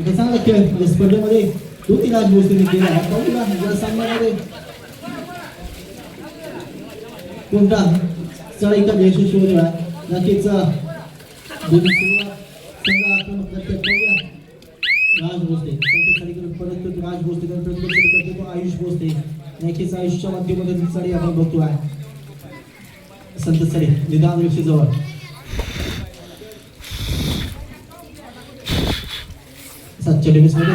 एक चांगला खेळ या स्पर्धेमध्ये 2-3 आज गोष्टीने केला आहे. पाहूया या सामन्यामध्ये कोणता चढाई का यशस्वी होईल. नक्कीच दोन्ही संघ आपण प्रत्येक पाहूया. राज भोसले संत साडीकडे परत राज भोसलेकडे प्रत्येक करते तो आयुष भोसले. नक्कीच आयुषच्या माध्यमातून साडी आपण बघतोय. संत साडी निदान लक्ष जवळ सातच्या डेव्हिस मध्ये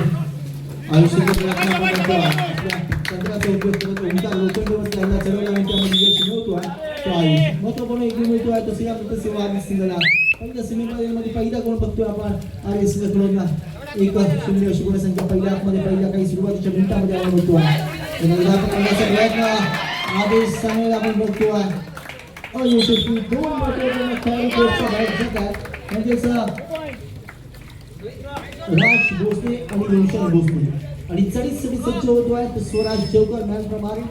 आयुष्याचा प्रयत्न आपण करतो. आपल्या तंत्राचा उपयोग करत उंचा लोखंडवर जायला चढवला आणि त्यामध्ये यश मिळवतोय तो आयुष. महत्वपूर्ण एक मिळतोय तसे या मृत सेवा आम्ही सिंगला पहिल्या सेमीमध्ये पहिला कोण बघतोय आपण आर एस कडून 1-0 अशी गुणसंख्या पहिल्या आतमध्ये पहिल्या काही सुरुवातीच्या मिनिटांमध्ये आपण बघतोय. प्रयत्न आदेश सांगेल आपण बघतोय. अयशस्वी 2 महत्वपूर्ण खेळाडू कोर्टच्या बाहेर जातात. म्हणजेच राज भोसले आणि रोशन भोसले आणि चढीसाठी सज्ज होतोय तो स्वराज देवकर. मॅन प्रमाणे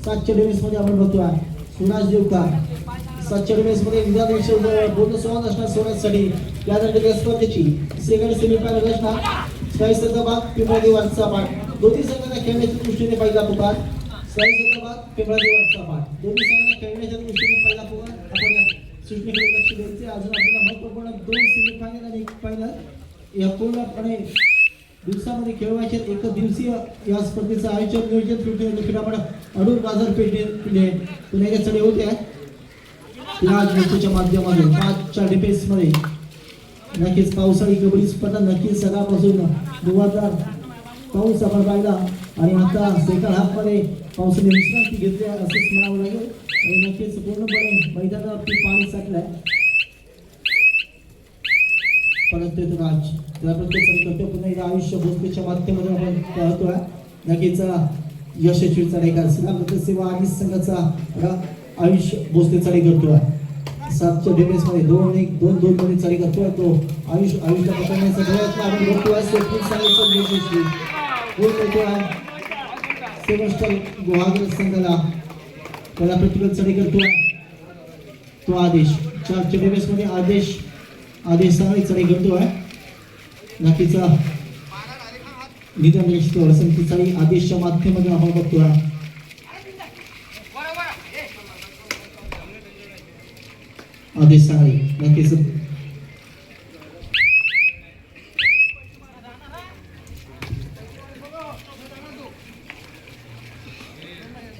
7च्या डेव्हिस मध्ये आपण बघतोय स्वराज देवकर. 7च्या डेव्हिस मध्ये विधानसभा पूर्ण संवाद असणार स्वराजसाठी. यानंतर स्पर्धेची सेकंड सेमीफायनल असणार. साईसंदर्भात पिंपळदेवांचा पाठ दोन्ही संघांना खेळण्याच्या दृष्टीने पहिला पुकार. साईसंदर्भात पिंपळदेवांचा पाठ दोन्ही संघांना खेळण्याच्या दृष्टीने पहिला पुकार. आपण या सूचनेकडे लक्ष द्यायचे. अजून आपल्याला महत्त्वपूर्ण 2 सेमीफायनल आणि 1 फायनल या पूर्णपणे दिवसामध्ये खेळवायचे. एक दिवसीय या स्पर्धेचं आयोजन नियोजन क्रीडापड अडूर बाजारपेठेने पुण्याच्या चढे होते. राज भोसलेच्या माध्यमातून 5च्या डिफेन्स मध्ये नक्कीच पावसाळी कबड्डी स्पर्धा नक्कीच सकाळपासून जोरदार पाऊस आपण पाहिला आणि आता सेकंड हाफ मध्ये पावसाने विश्रांती घेतली असंच म्हणावं लागेल. आणि नक्कीच पूर्णपणे मैदानावरती पाणी साठलंय. परत ते राज त्या प्रत्येक करतो पुन्हा एकदा आयुष्य भोसलेच्या माध्यमातून आपण पाहतोय. नक्कीच यशस्वी चढाई करतो सेवा आणि संघाचा आयुष भोसले चढाई करतोय. 7च्या डिफेन्स मध्ये 2-1-2-2 मध्ये चढाई करतोय तो आयुष. आयुषला पकडण्याचा प्रयत्न आपण बघतोय. सेफ्टी सांगायचं यशस्वी गोल करतोय. सेवस्टर गुहागर संघाला त्याला प्रतिबल चढाई करतोय तो आदेश. 4च्या डिफेन्स मध्ये आदेश चांगली चढाई करतोय. नक्कीच निधन निश्चित संख्येची चढाई आदेशच्या माध्यमातून आपण बघतोय. आदेश चांगली नक्कीच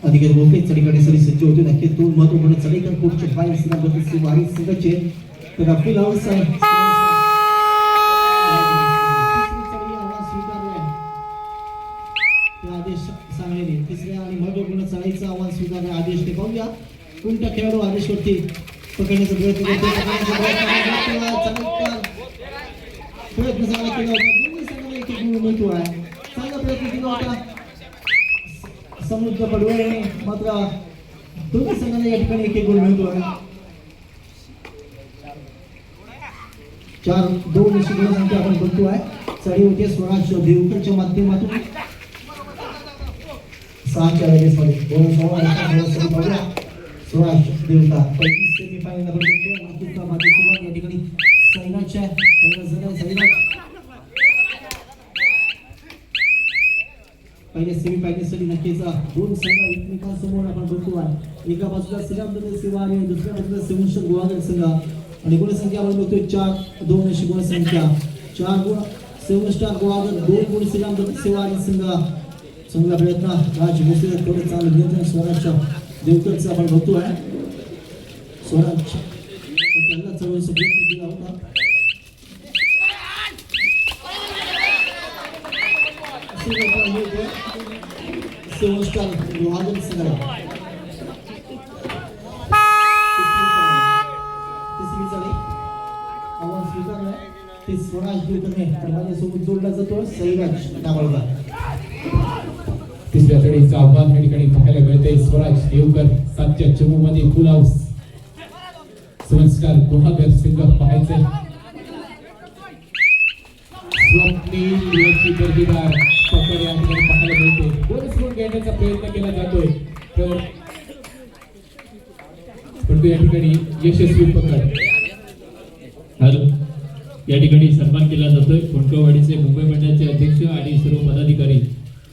अधिकारी बोलते चढीकडे सरी सज्ज होते. नक्कीच 2 महत्वपूर्ण चढीकर कोर्टचे फाईल सिंगाबद्दल वारी संघाचे तर आपली लावून साहेब आदेश सांगलेले तिसऱ्या आणि महत्वपूर्ण चढाईचा आव्हान स्वीकारणे आदेश. ते पाहूया कोणत्या खेळाडू आदेशवरती पकडण्याचा प्रयत्न करतो. प्रयत्न चांगला केला होता. दोन्ही संघाला एक गुण मिळतो आहे. चांगला प्रयत्न केला होता समुद्र पडवळने मात्र दोन्ही संघाला या ठिकाणी एक गुण मिळतो आहे. 4-2 अशी गुणसंख्या आपण बघतो आहे. चढी होते स्वराज देवकरच्या माध्यमातून 6च्या वेळेस मध्ये 2-6 स्वराज देवता पहिली सेमीफायनल आपण बघतो. नागपूरचा माध्यमातून या ठिकाणी सैनाच्या पहिल्या सेमीफायनलसाठी नक्कीच 2 संघ एकमेकांसमोर आपण बघतो आहे. एका बाजूला श्रीरामचंद्र सेवा आणि दुसऱ्या बाजूला सेवंशर गुहागर संघ आणि गुणसंख्या आपण बघतोय 4-2 अशी गुणसंख्या. 4 गुण सेवंशर गुहागर, 2 गुण श्रीरामचंद्र सेवा आणि संघ. चांगला प्रयत्न राज भोसले थोडं चांगलं नियंत्रण स्वराजच्या देवकरचं आपण बघतोय. स्वराज त्यांना चढवण्याचा प्रयत्न केला होता. सेवंशर गुहागर संघ आव्हान स्वीकारलं ते स्वराज देवकरने आणि माझ्यासोबत जोडला जातो सैराज डावळकर. तिसऱ्या चढीचं आव्हान या ठिकाणी पाहायला मिळते. स्वराज देवकर 7च्या चमूमध्ये फुल हाऊस. संस्कार गुहागर संघ पाहायचे. स्वप्नील याची दर्जेदार पकड या ठिकाणी पाहायला मिळते. बोनस गुण घेण्याचा प्रयत्न केला जातोय तर परंतु या ठिकाणी यशस्वी पकड. या ठिकाणी सन्मान केला जातोय. कोणकवाडीचे मुंबई मंडळाचे नगराध्यक्ष आणि सर्व पदाधिकारी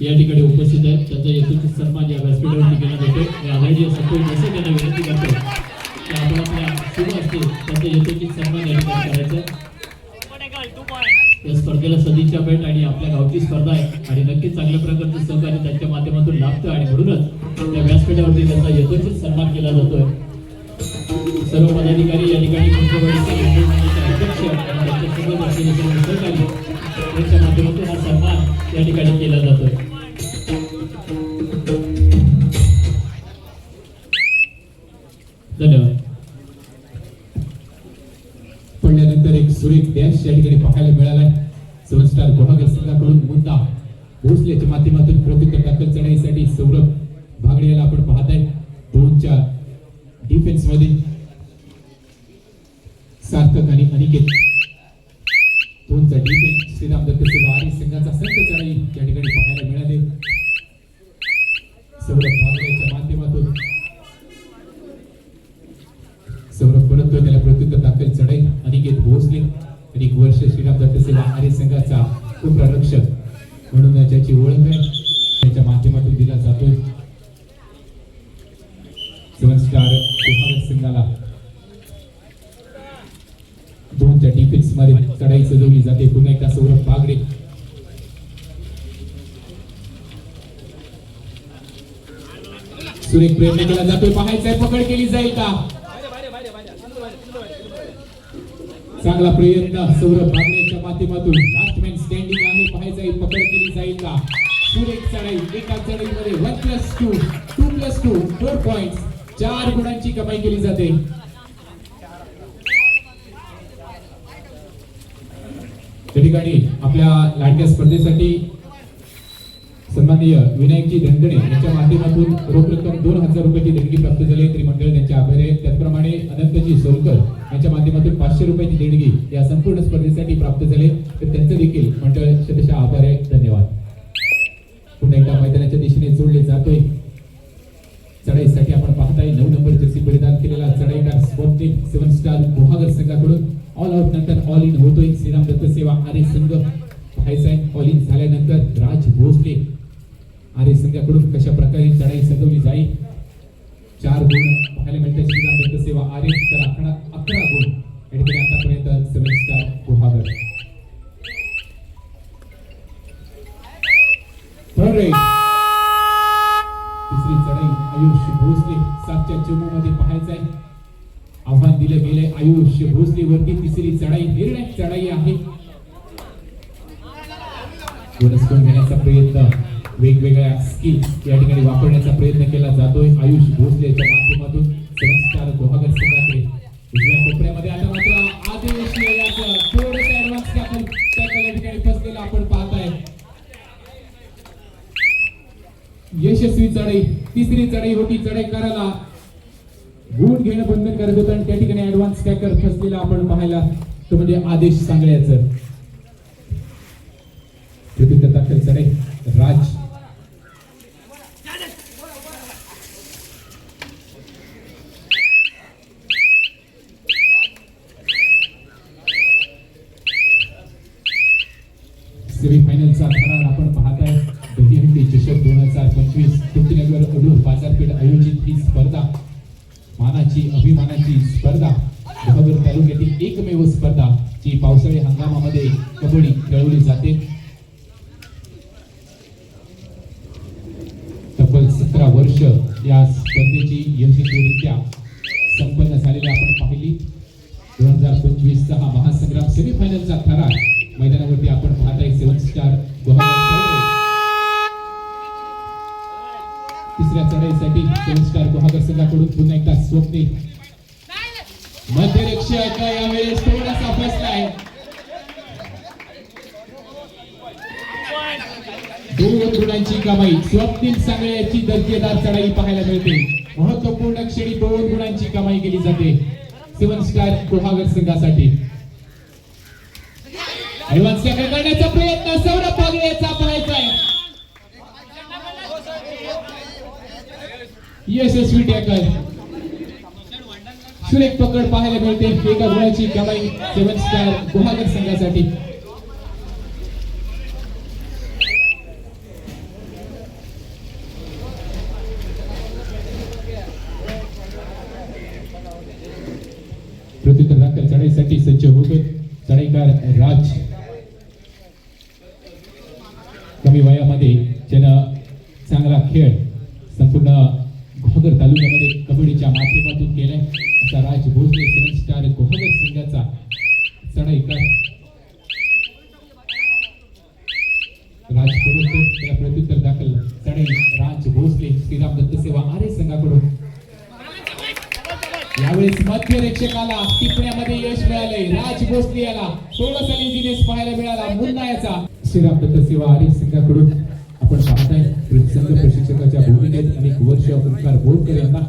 या ठिकाणी उपस्थित आहेत. त्यांचा यथोचित सन्मान या व्यासपीठावरती केला जातो. मी आदरणीय संतोष भोसे यांना विनंती करतो की आपण आपल्या शुभ असते त्यांचा यथोचित सन्मान या ठिकाणी करायचा. या स्पर्धेला सदिच्छा भेट आणि आपल्या गावची स्पर्धा आहे आणि नक्कीच चांगल्या प्रकारचं सहकार्य त्यांच्या माध्यमातून लाभतं आणि म्हणूनच त्या व्यासपीठावरती त्यांचा यथोचित सन्मान केला जातोय. सर्व पदाधिकारी या ठिकाणी अध्यक्ष आणि त्यांच्या सोबत असलेले सर्व सहकारी यांच्या माध्यमातून हा सन्मान या ठिकाणी केला जातोय. धन्यवाद. पडल्यानंतर एक सुरेख डॅश या ठिकाणी पाहायला मिळालाय. सेवन स्टार गुहागर संघाकडून मुद्दा भोसलेच्या माध्यमातून प्रत्युत्तर दाखल चढाईसाठी सौरभ भागडे याला आपण पाहताय. 2च्या डिफेन्स मध्ये सार्थक आणि अनिकेत. 2चा डिफेन्स श्रीराम दत्त वारी संघाचा संघ चढाई या ठिकाणी पाहायला मिळाले. सौरभ भागडेच्या माध्यमातून सौरभ परततो त्याला प्रत्युत्तर दाखल चढाई. अनिकेत भोसले अनेक वर्ष श्रीराम दत्त सेवा आर्य संघाचा उपरक्षक म्हणून ज्याची ओळख आहे त्याच्या माध्यमातून दिला जातोय. सेवन स्टार गुहागर संघाला 2च्या डिफेन्स मध्ये चढाई सजवली जाते. पुन्हा एकदा सौरभ बागडे सुरेख प्रयत्न केला जातोय. पाहायचाय पकड केली जाईल का? चांगला प्रयत्न सौरभ बागडेच्या माध्यमातून. लास्ट मॅन स्टँडिंग आहे. पाहायचाय पकड केली जाईल का? सुरेख चढाई. एका चढाईमध्ये 1+2 2+2 4 पॉइंट्स 4 गुणांची कमाई केली जाते. त्या ठिकाणी आपल्या लाडक्या स्पर्धेसाठी सन्माननीय विनायकजी धनगणे यांच्या माध्यमातून रोख रक्कम 2000 रुपयाची देणगी प्राप्त झाली. त्रिमंडळ त्यांचे आभारी आहेत. त्याचप्रमाणे अनंतजी सोलकर यांच्या माध्यमातून 500 रुपयाची देणगी या संपूर्ण स्पर्धेसाठी प्राप्त झाले. तर त्यांचं देखील मंडळ शतशः आभार आहे. धन्यवाद. पुन्हा एकदा मैदानाच्या दिशेने जोडले जातोय. चढाईसाठी आपण पाहताय 9 नंबर जर्सी परिधान केलेला चढाईकार स्वप्निल सेवन स्टार गुहागर संघाकडून ऑल आउट नंतर ऑल इन होतोय. श्रीराम दत्त सेवा आर्य संघ पाहायचाय. ऑल इन झाल्यानंतर राज भोसले आर्य संघाकडून कशा प्रकारे चढाई सजवली जाईल. 4 गुण पाहायला मिळतात श्रीराम दत्त सेवा आर्य. तर 11 गुण या ठिकाणी आतापर्यंत सेवन स्टार गुहागर. तिसरी चढाई आयुष भोसले 7च्या चमू मध्ये पाहायचाय. आव्हान दिलं गेलंय आयुष भोसले वरती. तिसरी चढाई निर्णायक चढाई आहे. बोनस पॉइंट घेण्याचा प्रयत्न वेगवेगळ्या स्किल या ठिकाणी वापरण्याचा प्रयत्न केला जातोय आयुष भोसलेच्या माध्यमातून. सेवन स्टार गुहागर संघाकडे उजव्या कोपऱ्यामध्ये आता मात्र आदेश याचं थोडंसं ऍडव्हान्स टॅकल या ठिकाणी फसलेला आपण पाहताय. यशस्वी चढाई. तिसरी चढाई होती. चढाईकाराला गुण घेणं बंधनकारक होतं आणि त्या ठिकाणी ऍडव्हान्स टॅकल फसलेला आपण पाहायला. तो म्हणजे आदेश सांगण्याचं. प्रत्युत्तर दाखल चढाई राज सेमीफायनलचा थरार आपण पाहताय. दहीहंडी चषक 2025 कृष्णनगर अडूर बाजारपेठ आयोजित ही स्पर्धा मानाची अभिमानाची स्पर्धा. गुहागर तालुक्यातील एकमेव स्पर्धा जी पावसाळी हंगामामध्ये कबड्डी खेळवली जाते. तब्बल 17 वर्ष या स्पर्धेची यशस्वीरित्या संपन्न झालेली आपण पाहिली. 2025 चा हा महासंग्राम सेमीफायनलचा थरार मैदानावरती आपण पाहताय. सेवन स्टार गुहागर. तिसऱ्या चढाईसाठी सेवन स्टार गुहागर संघाकडून पुन्हा एकदा स्वप्निल मध्यरक्षक यावेळेस थोडासा फसलाय. 2 गुणांची कमाई. स्वप्निल सांगण्याची दर्जेदार चढाई पाहायला मिळते. महत्वपूर्ण क्षणी 2 गुणांची कमाई केली जाते सेवन स्टार गुहागर संघासाठी. ऍडव्हान्स टॅकल करण्याचा प्रयत्न सौरभ बागडे याचा पाहायचा आहे. यशस्वी टॅकल. सुरेख पकड पाहायला मिळते. 1 गुणाची कमाई सेवन स्टार गुहागर संघासाठी. कमी वयामध्ये ज्यानं चांगला खेळ संपूर्ण गुहागर तालुक्यामध्ये कबड्डीच्या माध्यमातून केलाय असा राज भोसले 7 स्टार गुहागर संघाचा चढाईकार राज करून त्याला प्रत्युत्तर दाखल चढाई राज भोसले श्रीराम दत्त सेवा आरे संघाकडून यावेळेस मध्यरक्षकाला टिपण्यामध्ये यश मिळाले राज भोसले याला थोडासा लेझीनेस पाहायला मिळाला मुन्ना याचा श्रीराम दत्त सेवा आरे संघाकडून आपण पाहताय संघ प्रशिक्षकाच्या भूमिकेत अनेक वर्ष ओंकार बोरकर यांना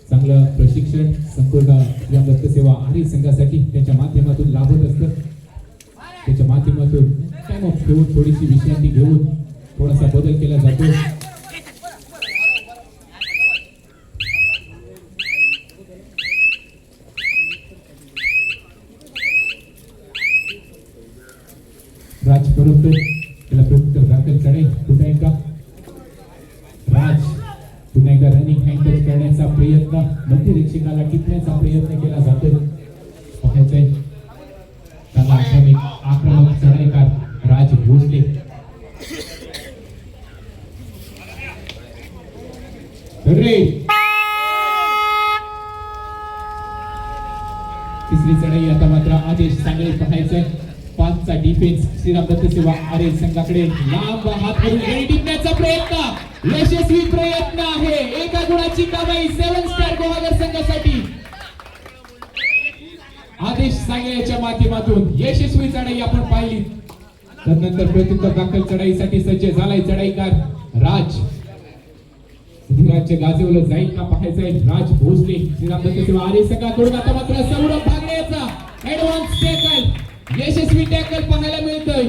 चांगलं प्रशिक्षण संपूर्ण श्रीराम दत्त सेवा आरे संघासाठी त्यांच्या माध्यमातून लाभत असतं त्याच्या माध्यमातून टाइम ऑफ घेऊन थोडीशी विश्रांती घेऊन थोडासा बदल केला जातो राज परत त्याला प्रत्युत्तर दाखल चढाई पुन्हा एकदा राज पुन्हा एकदा रनिंग हँडल करण्याचा प्रयत्न मध्यरक्षकाला टिपण्याचा प्रयत्न केला जातो पाहायचंय त्याला आक्रमक चढाईकार राज भोसले तिसरी चढाई आता मात्र आदेश चांगले पाहायचंय 5 चा डिफेन्स श्रीराम दत्त सेवा आरे संघाकडे लांब हात करून टिपण्याचा प्रयत्न यशस्वी प्रयत्न आहे एका गुणाची कमाई 7 स्टार गुहागर संघासाठी आदेश सांगण्याच्या माध्यमातून यशस्वी चढाई आपण पाहिली त्यानंतर प्रत्युत्तर दाखल चढाईसाठी सज्ज झालाय चढाईकार राज धीराज गाजवलं जाईल का पाहायचंय राज भोसले श्रीराम दत्त सेवा आरे संघाकडून आता मात्र सौरभ भागण्याचा ऍडव्हान्स टॅकल यशस्वी टॅकल पाहायला मिळतोय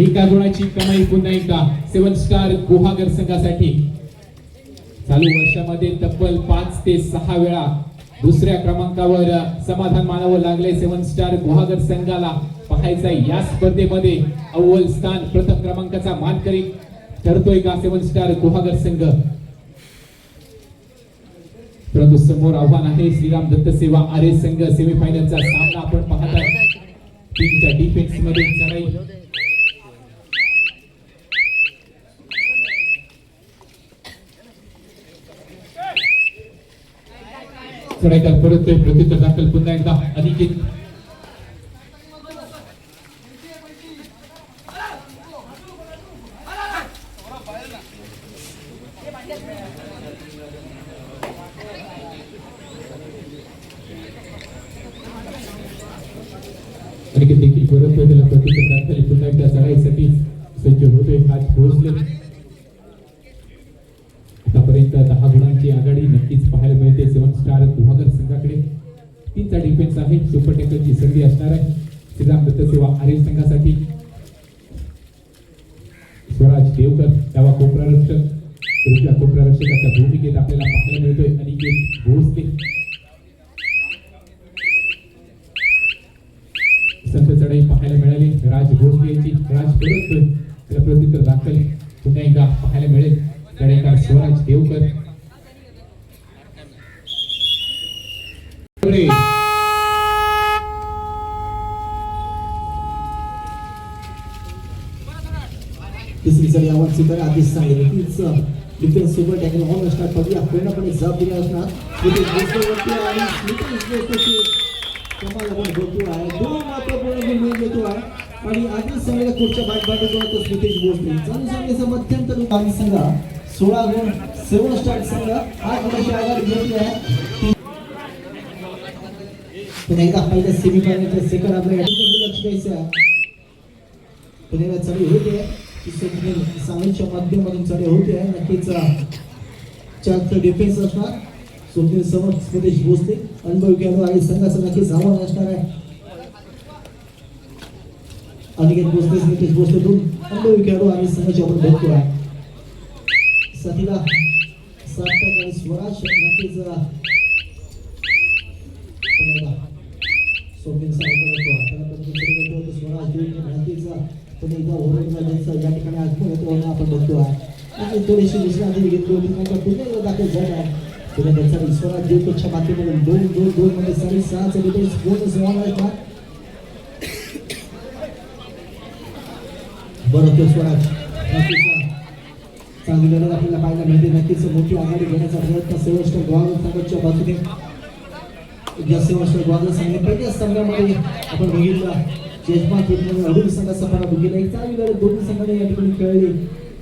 एका गुणाची कमाई पुन्हा एकदा 7 स्टार गुहागर संघासाठी चालू वर्षामध्ये तब्बल 5 ते 6 वेळा दुसऱ्या क्रमांकावर समाधान मानावं लागले 7 स्टार गुहागर संघाला पाहायचा या स्पर्धेमध्ये अव्वल स्थान प्रथम क्रमांकाचा मानकरी ठरतोय का 7 स्टार गुहागर संघ परंतु समोर आव्हान आहे श्रीराम दत्त सेवा आरे संघ सेमीफायनलचा सामना आपण पाहत आहोत टीमच्या डिफेन्स मध्ये चढाई चढाईकार परत प्रत्युत्तर दाखल पुन्हा एकदा अनिकेत अनिकेत देखील परत त्याला प्रत्युत्तर दाखल पुन्हा एकदा चढाईसाठी सज्ज होतोय आज पोहोचले आतापर्यंत 10 गुणांची आघाडी नक्कीच पाहायला मिळते 7 स्टार गुहागर संघाकडे 3 चा डिफेन्स आहे सुपर टॅकलची संधी असणार आहे श्रीराम दत्त सेवा आरे संघासाठी स्वराज देवकर त्यावा कोपरारक्षकाच्या भूमिकेत आपल्याला पाहायला मिळतोय अनिकेत भोसले संत चढाई पाहायला मिळाली राज भोसले यांची राज परत त्याला प्रत्युत्तर दाखल पुन्हा एकदा पाहायला मिळेल चढाईकार स्वराज देवकर तिसरी चढाई आव्हान स्वीकार आदेश सांगितले तीच डिफेन्स सुपर टॅकल होऊन असणार पदी पूर्णपणे जबाब दिला असणार आणि कमाल आपण बघतो आहे 2 महत्वपूर्ण निर्णय घेतो आहे आणि आदेश सांगितलं पुढच्या भागात तो स्मितेश भोसले चालू सांगण्याचा मध्यंतर आणि संघा 16 गुण 7 स्टार संघ 8 गुणाची आघाडी घेतली आहे पुन्हा एकदा पहिल्या सेमीफायनलच्या सेकंड आपल्या लक्ष द्यायचं आहे पुन्हा एकदा चढाई होते सांगलीच्या माध्यमातून चढाई होते नक्कीच 4 डिफेन्स असणार सोबती समोर स्मितेश भोसले अनुभवी खेळाडू आणि संघाचं नक्कीच आव्हान असणार आहे अनिकेत भोसले स्मितेश भोसले 2 अनुभवी खेळाडू आणि संघाचे आपण बघतो आहे साथीला सार्थक आणि स्वराज नक्कीच सोबती स्वराज नक्कीच पुणे एकदा ओव्हर या ठिकाणी आगमन होतो आपण बघतो आहे थोडीशी विश्रांती घेतली होती पुन्हा दाखल झाला आहे पुन्हा त्याचा स्वराज देवकोच्या माध्यमातून 2-2-2 मध्ये 6.5 डिफेन्स पूर्ण समावेश बरं तो स्वराज नक्कीच चांगली लढत आपल्याला पाहायला मिळते. नक्कीच मोठी आघाडी घेण्याचा प्रयत्न सेवस्टर गोवागड संघाच्या बाजूने ज्या सेवस्टर गोवागड संघाने पहिल्या सामन्यामध्ये आपण बघितलं यजमान टीमने अडून संघाचा पराभव केला. एक चांगली लढत दोन्ही संघाने या ठिकाणी खेळली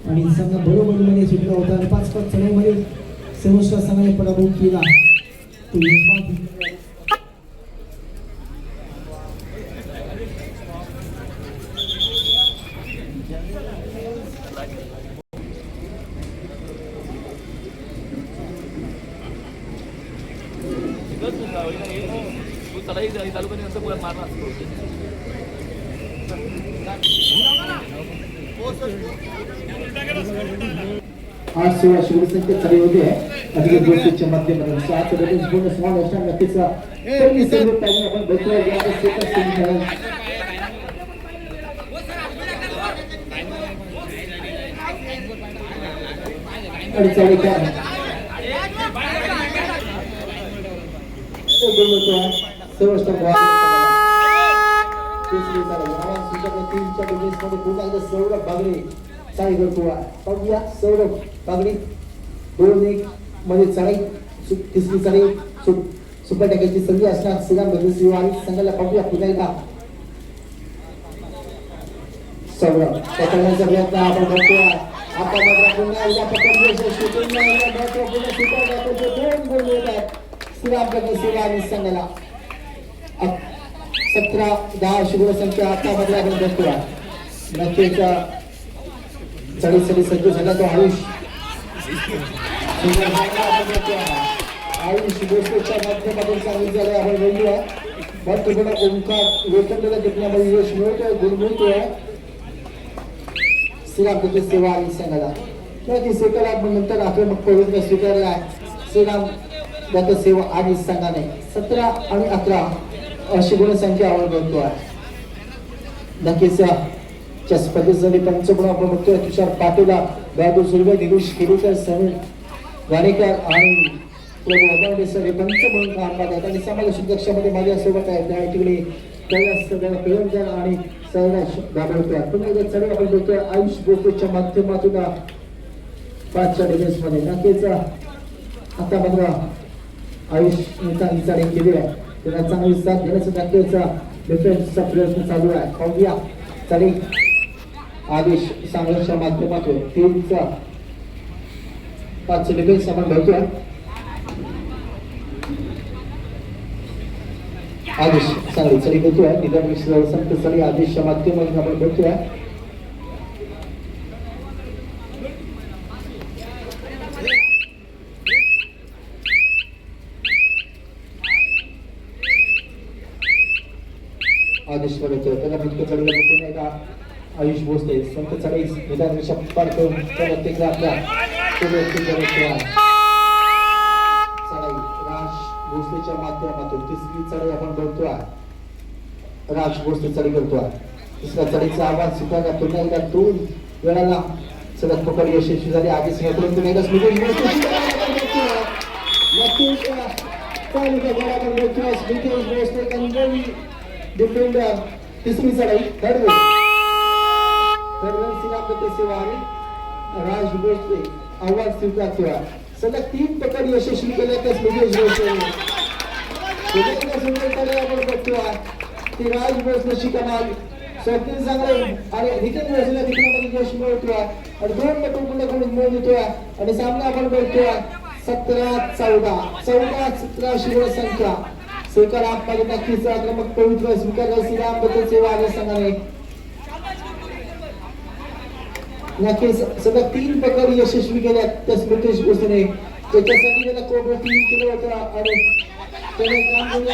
आणि संघ बरोबरीमध्ये सुटला होता आणि 5-5 चढाईमध्ये सेवस्टर संघाने पराभव केला. तो यजमान टीमने आज सेवा शिवसंख्या चालू होते अधिक गोष्टीच्या माध्यमातून 7 डबल्स बोनस वन अशा नक्कीच पहिली सर्व टाइम आपण बघतोय या सेकंड सेमीफायनल आणि चालू काय तो बोलतो सेवस्टर तिसरी चालू आहे सुद्धा 3च्या डबल्स मध्ये पुन्हा एकदा सौरभ बागडे साई गरकुवा पाहूया सौरभ बागडी 2-1 मध्ये चढाई तिसरी चढाई सुपर टॅकेलची संधी असणार श्रीराम भद्रसिंह आणि संघाला पाहूया पुन्हा एकदा सौरभ पकडण्याचा प्रयत्न आपण करतोय. आता मात्र पुन्हा एकदा पकडण्याचं शूटिंग महत्त्वपूर्ण सुपर टॅकेलचे 2 गोल येतात श्रीराम भद्रसिंह आणि संघाला 17-10 शुभ संख्या आता मध्ये आपण बघतोय. नक्कीच चढीसाठी सज्ज झाला तो आयुष गोष्टीच्या माध्यमातून चांगली झाले आपण बघूया. महत्वपूर्ण ओंकार लोखंडाला टिकण्यामध्ये यश मिळतोय गुण मिळतोय श्रीराम सेवा आणि संघाला. ती सेकंड आपण नंतर आक्रमक प्रवृत्ती स्वीकारला श्रीराम दत्त सेवा आणि संघाने 17 आणि 11 अशी गुणसंख्या आपण बघतोय. नक्कीच च्या स्पर्धेसाठी पंचगुण आपण बघतोय. तुषार पाटीला बहादूर सुर्वे दिनेश केरीकर समीर गाणेकर आणि प्रभू अबांडेसर हे पंच म्हणून काम पाहतात आणि समाज सुरक्षामध्ये माझ्यासोबत आहेत त्या ठिकाणी कैलास पिळवणकर आणि सैराज दाभोळकर. पुन्हा एकदा चढ आपण बघतोय आयुष गोकुळच्या माध्यमातून 5च्या डिफेन्समध्ये. नक्कीच आता मात्र आयुष चांगली चढाई केली आहे त्यांना चांगली साथ देण्याचा नक्कीच डिफेन्सचा प्रयत्न चालू आहे. पाहूया चढाई आदेश सांगण्याच्या माध्यमातून 3चा 5 डिफेन्स आपण बघतोय. आदेश चांगली चढी बघतोय निदान मिश्र संत चढी आदेशच्या माध्यमातून आपण बघतोय. आदेश बघतोय त्याला मुख्य चढीला बघून एका आयुष भोसले संत चढाई निदान पार करून प्रत्येक आपल्या चढाई राज भोसलेच्या माध्यमातून तिसरी चढाई आपण बघतोय. राज भोसले चढी करतोय. तिसऱ्या चढीचा आवाज स्वीकारला पुन्हा एकदा 2 वेळाला सलग पकड यशस्वी झाली. आधी सिंगापूरतून एकदा डिफेंडर तिसरी चढाई थर्ड सेवा आणि राज भोसले आवाज स्वीकारतोय. सलग 3 पकड यशस्वी केल्यातच नितेश भोसले आपण बघतोय ती राज भोसले शिकणार स्वप्नील चांगले आणि नितेश भोसले तिकडे यश मिळवतोय आणि 2 पकड पुन्हा कडून मिळवून देतोय आणि सामना आपण बघतोय 17-14 शिरोळ संख्या स्वीकार आपल्याला नक्कीच आक्रमक पवित्र स्वीकारला श्रीराम बद्दल सेवा आणि संघाने. नक्कीच सलग 3 पकड यशस्वी केल्या त्या नितेश भोसले त्याच्यासाठी त्याला कोबरा 3 केलं होतं आणि त्याने काम केलं.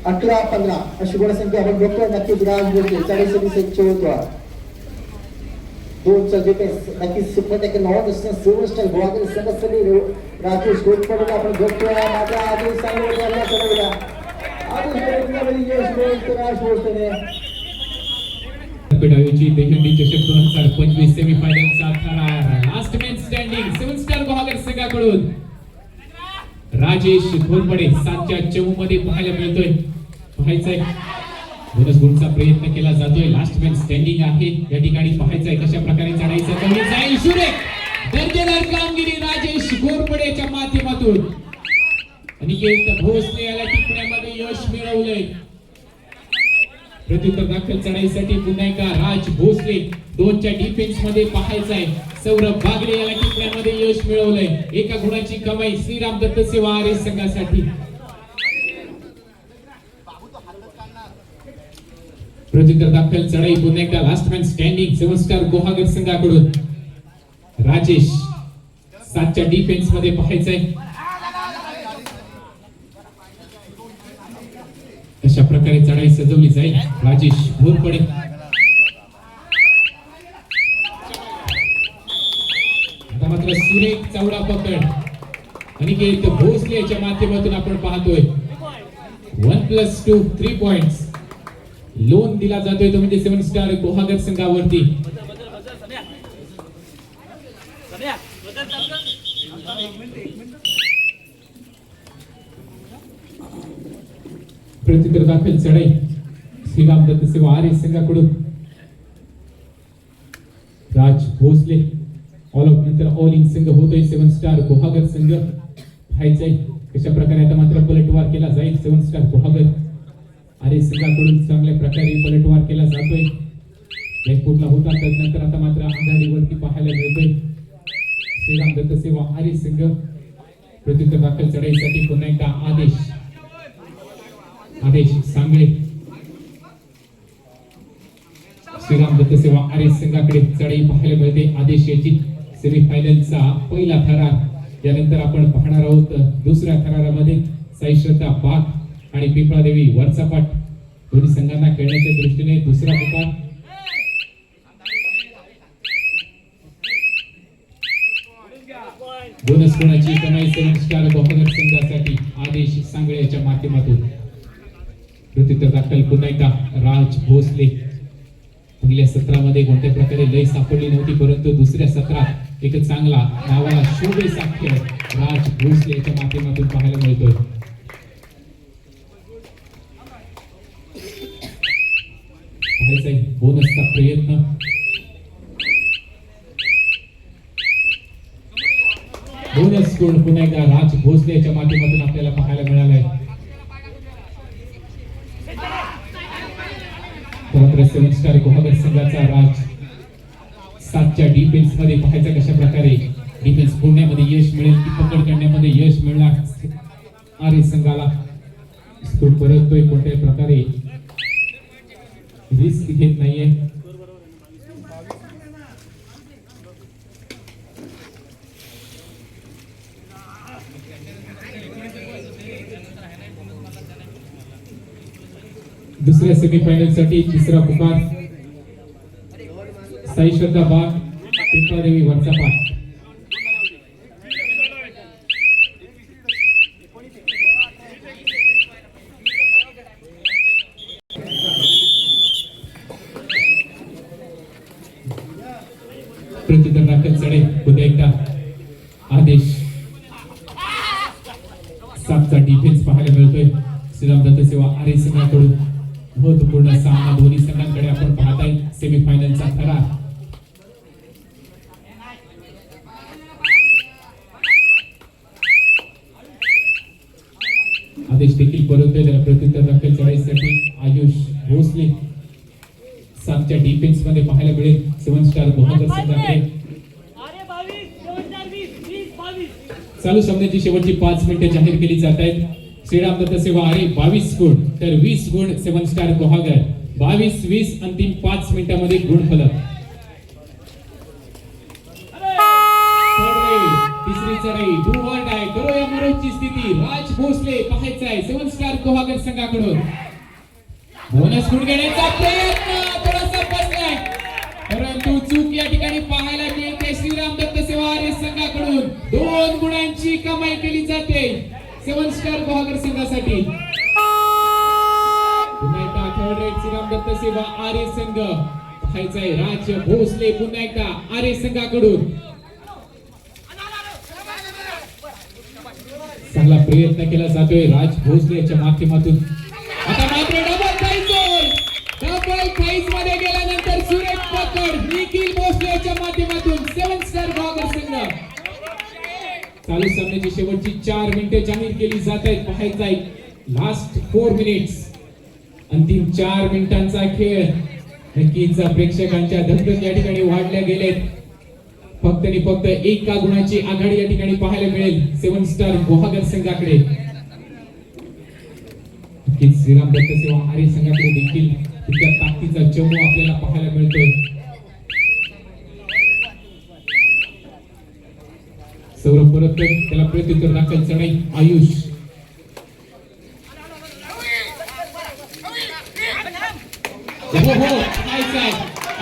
11-15 अशी गुणसंख्या आपण बघतोय. नक्कीच राज भोसले 40 होतो 2चा डिफेन्स नक्कीच सुपर टॅकल नॉन सेवस्टर गोवागड संघासाठी राकेश गोडपडे आपण बघतोय. माझा आदेश चांगला झाला चढवला आदेश गोडपडे यश मिळवतो राज भोसले. पेडावीची देशंडी चषक 2025 सेमीफायनलचा थरार लास्ट मॅन स्टँडिंग 7 स्टार गोवागड संघाकडून राजेश घोरपडे 7/4 मध्ये पाहायला मिळतोय. पाहायचंय बोनस गुणचा प्रयत्न केला जातोय. लास्ट मॅन स्टँडिंग आहे या ठिकाणी. पाहायचंय कशा प्रकारे चढायचं कमी जाईल. सुरेख दर्जेदार कामगिरी राजेश घोरपडेच्या माध्यमातून. अनिकेत भोसले याला टिपण्यामध्ये यश मिळवलंय. प्रत्युत्तर दाखल चढाईसाठी पुन्हा एकदा राज भोसले 2च्या डिफेन्स मध्ये पाहायचंय. सौरभ बागडे याला टिपण्यामध्ये यश मिळवलंय. एका गुणाची कमाई श्रीराम दत्त सेवा आरे संघासाठी. प्रत्युत्तर दाखल चढाई पुन्हा एकदा last man standing 7 star Guhagar संघाकडून. राजेश 7च्या डिफेन्स मध्ये पाहायचंय. अशा प्रकारे चढाई सजवली जाईल. राजेश घोरपडे आता मात्र सुरेख चौडा पकड अनिकेत भोसले याच्या माध्यमातून आपण पाहतोय 1+2 3 पॉइंट्स लोन दिला जातोय. तो म्हणजे 7 स्टार गुहागर संघावरती. प्रत्युत्तर दाखल चढाई श्रीराम दत्त सेवा आरे संघाकडून. राज भोसले ऑल आउट नंतर ऑल इन संघ होतोय 7 स्टार गुहागर संघ. पाहायचंय कशा प्रकारे आता मात्र पलटवार केला जाईल. 7 स्टार गुहागर आरे संघाकडून चांगल्या प्रकारे पलटवार केला जातोय. बॅकफुटला होता त्यानंतर आता मात्र आघाडीवरती पाहायला मिळतोय श्रीराम दत्त सेवा आरे संघ. प्रत्युत्तर दाखल चढाईसाठी पुन्हा एकदा आदेश सांगळे श्रीराम दत्त सेवा आरे संघाकडे चढाई पाहायला मिळते. आदेश याची सेमीफायनलचा पहिला थरार. यानंतर आपण पाहणार आहोत दुसऱ्या थरारामध्ये साई श्रद्धा बाग आणि पिंपळादेवी वरचा पाठ दोन्ही संघांना खेळण्याच्या दृष्टीने दुसरा पुकार. बोनस गुणाची कमाई 7 स्टार गुहागर संघासाठी आदेश सांगळे याच्या माध्यमातून. प्रत्युत्तर दाखल पुन्हा एकदा राज भोसले. पहिल्या सत्रामध्ये कोणत्या प्रकारे लय सापडली नव्हती परंतु दुसऱ्या सत्रात एक चांगला नावाला शोभे साक्ष राज भोसले याच्या माध्यमातून पाहायला मिळतोय. पाहायचंय बोनसचा प्रयत्न. बोनस गुण पुन्हा एकदा राज भोसले याच्या माध्यमातून आपल्याला पाहायला मिळालाय. तर 7 स्टार गुहागर संघाचा राज 7च्या डिफेन्स मध्ये पाहायचा कशा प्रकारे डिफेन्स फोडण्यामध्ये यश मिळेल. ती पकड करण्यामध्ये यश मिळणार आरे संघाला. स्कोर परततोय कोणत्याही प्रकारे रिस्क घेत नाहीये. दुसऱ्या सेमीफायनल साठी तिसरा पुकार साई श्रद्धा बाग पिंपळादेवी वरचा पाठ. प्रत्युत्तर दाखल चढे पुन्हा एकदा आदेश 7चा डिफेन्स पाहायला मिळतोय श्रीराम दत्त सेवा आरे संघाकडून. महत्वपूर्ण सामना दोन्ही संघांकडे आपण पाहताय. सेमीफायनलचा थरार. आदेश देखील परततोय. त्याला प्रत्युत्तर दाखल चढाईसाठी आयुष भोसले 7च्या डिफेन्स मध्ये पाहायला मिळेल 7 स्टार गुहागर संघाकडे. चालू सामन्याची शेवटची 5 मिनिटे जाहीर केली जात आहेत. श्रीराम दत्त सेवा आरे 22 गुण तर 20 गुण 7 स्टार गुहागर. 22-20 अंतिम 5 मिनिटांमध्ये गुण फलक. तिसरी चढाई डू ऑर डाय करो या मरोची स्थिती. राज भोसले पाहायचाय 7 स्टार गुहागर संघाकडून. बोनस गुण घेण्याचा प्रयत्न थोडासा बसलाय परंतु चूक या ठिकाणी पाहायला मिळते श्रीराम दत्त सेवा आरे संघाकडून. 2 गुणांची कमाई केली जाते 7 स्टार गुहागर संघासाठी. पुन्हा एकदा थर्ड रेट श्रीराम दत्त सेवा आरे संघ पाहायचाय राज भोसले पुन्हा एकदा आरे संघाकडून. चांगला प्रयत्न केला जातोय राज भोसले याच्या माध्यमातून. आता मात्र डबल प्राइज मध्ये गेल्यानंतर सुरेख पकड निखिल भोसले याच्या माध्यमातून 7 स्टार गुहागर संघ. चालू सामन्याची शेवटची 4 मिनिटे जाहीर केली जात आहेत. पाहायचं आहे लास्ट 4 मिनिट्स, अंतिम 4 मिनिटांचा खेळ. नक्कीच प्रेक्षकांच्या धगधग या ठिकाणी वाढल्या गेलेत. फक्त आणि फक्त एका गुणाची आघाडी या ठिकाणी पाहायला मिळेल 7 स्टार गुहागर संघाकडे. नक्कीच श्रीराम दत्त सेवा आरे संघाकडे देखील तिच्या ताकदीचा चमू आपल्याला पाहायला मिळतोय. सौरभ परत त्याला प्रत्युत्तर दाखल चढाई आयुष.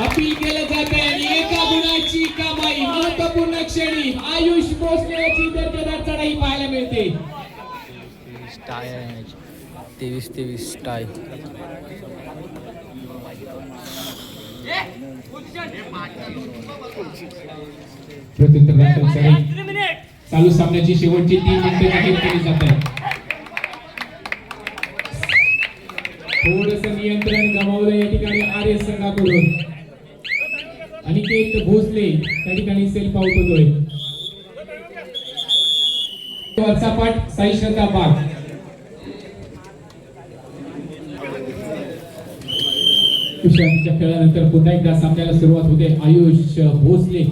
अपील केलं जात आहे आणि एका गुणाची कमाई. महत्वपूर्ण क्षणी आयुष भोसले याची दर्जेदार चढाई पाहायला मिळते. 23 टाय. प्रत्युत्तर दाखल चढाई. चालू सामन्याची शेवटची 3 मिनिटे जाहीर केली जात आहेत. थोडस नियंत्रण गमावलं या ठिकाणी आर्य संघाकडून. अनिकेत भोसले त्या ठिकाणी सेल्फ आउट होतोय. वरचा पाठ साई श्रद्धा पाठ. विश्रांतीच्या खेळानंतर पुन्हा एकदा सामन्याला सुरुवात होते. आयुष भोसले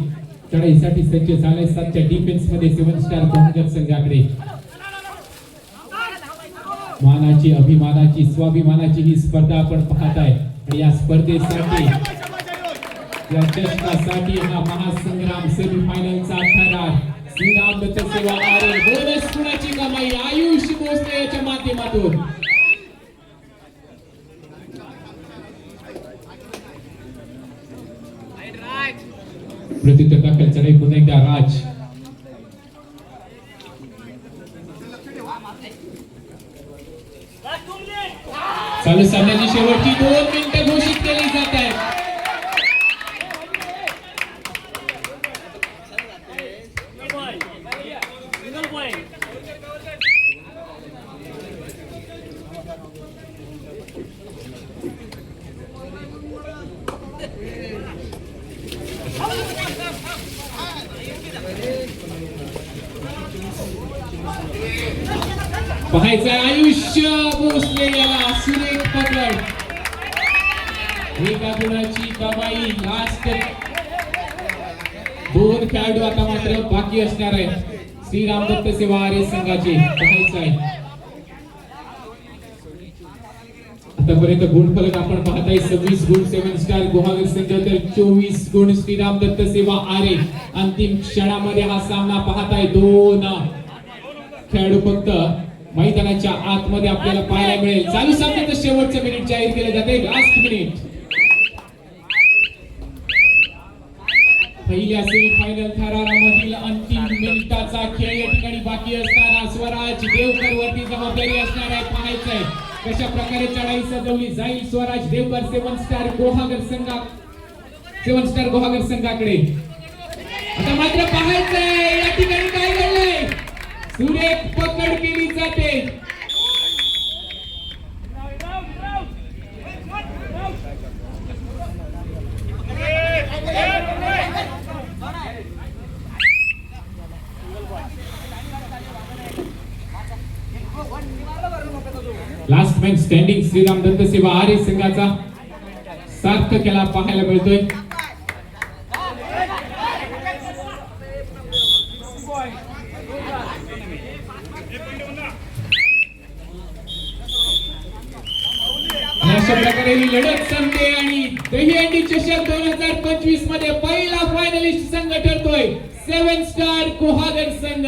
चढाईसाठी सज्ज झाले. 7च्या डिफेन्स मध्ये 7 स्टार गुहागर संघाकडे. मानाची, अभिमानाची, स्वाभिमानाची ही स्पर्धा आपण पाहताय आणि या स्पर्धेसाठी, या चषकासाठी हा महासंग्राम सेमीफायनलचा थरार. श्रीराम दत्त सेवा आरे बोनस गुणाची कमाई आयुष भोसले याच्या माध्यमातून. प्रत्युत्तर दाखल चढाई पुन्हा एकदा राज. चालू सामन्याची शेवटची 2 मिनिटे घोषित केली जात आहेत. पाहायचं आयुष्य भोसले याला सुरेख पकड. एका गुणाची कमाई. लास्ट 2 खेळाडू आता मात्र बाकी असणार आहे श्रीराम दत्त सेवा आरे संघाचे. पाहायचं आहे आतापर्यंत गुणफलक आपण पाहताय 26 गुण 7 स्टार गुहागर संघ, तर 24 गुण श्रीराम दत्त सेवा आरे. अंतिम क्षणामध्ये हा सामना पाहताय. 2 खेळाडू फक्त मैदानाच्या आतमध्ये आपल्याला पाहायला मिळेल. चालू सामन्याचं शेवटचं मिनिट जाहीर केले जाते. Last minute. पहिल्या सेमीफायनल थरारामधील अंतिम मिनिटाचा खेळ या ठिकाणी बाकी असताना स्वराज देवकर वरती जबाबदारी असणार आहे. पाहायचंय कशा प्रकारे चढाई सजवली जाईल स्वराज देवकर 7 स्टार गुहागर संघाकडे. आता मात्र पाहायचंय या ठिकाणी काय घडलंय. सुरेख पकड केली जाते. Last man standing Shriram Datta Seva Aarey संघाचा सार्थ केला पाहायला मिळतोय. अशा प्रकारे ही लढत संपते आणि दहीहंडी चषक 2025 मध्ये पहिला फायनलिस्ट संघ ठरतोय 7 स्टार गुहागर संघ.